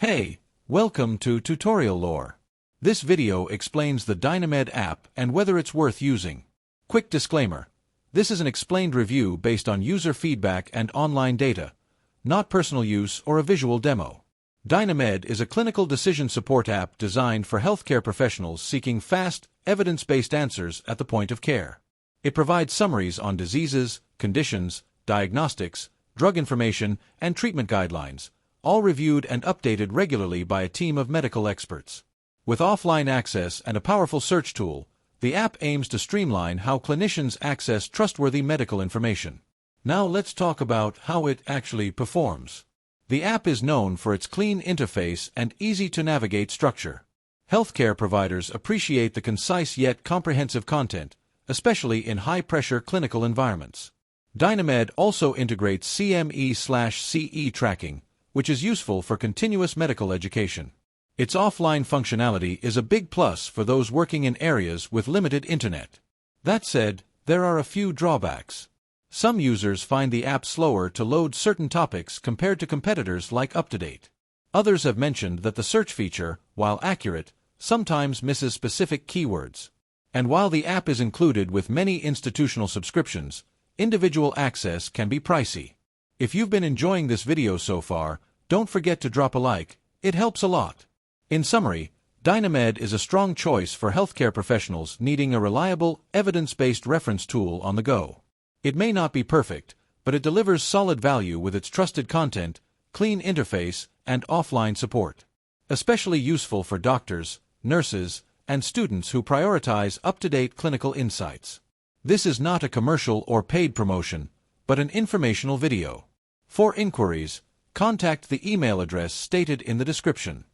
Hey, welcome to Tutorial Lore. This video explains the Dynamed app and whether it's worth using. Quick disclaimer. This is an explained review based on user feedback and online data, not personal use or a visual demo. Dynamed is a clinical decision support app designed for healthcare professionals seeking fast, evidence-based answers at the point of care. It provides summaries on diseases, conditions, diagnostics, drug information, and treatment guidelines, all reviewed and updated regularly by a team of medical experts. With offline access and a powerful search tool, the app aims to streamline how clinicians access trustworthy medical information. Now let's talk about how it actually performs. The app is known for its clean interface and easy-to-navigate structure. Healthcare providers appreciate the concise yet comprehensive content, especially in high-pressure clinical environments. Dynamed also integrates CME/CE tracking, which is useful for continuous medical education. Its offline functionality is a big plus for those working in areas with limited internet. That said, there are a few drawbacks. Some users find the app slower to load certain topics compared to competitors like UpToDate. Others have mentioned that the search feature, while accurate, sometimes misses specific keywords. And while the app is included with many institutional subscriptions, individual access can be pricey. If you've been enjoying this video so far, don't forget to drop a like, it helps a lot. In summary, Dynamed is a strong choice for healthcare professionals needing a reliable, evidence-based reference tool on the go. It may not be perfect, but it delivers solid value with its trusted content, clean interface, and offline support. Especially useful for doctors, nurses, and students who prioritize up-to-date clinical insights. This is not a commercial or paid promotion, but an informational video. For inquiries, contact the email address stated in the description.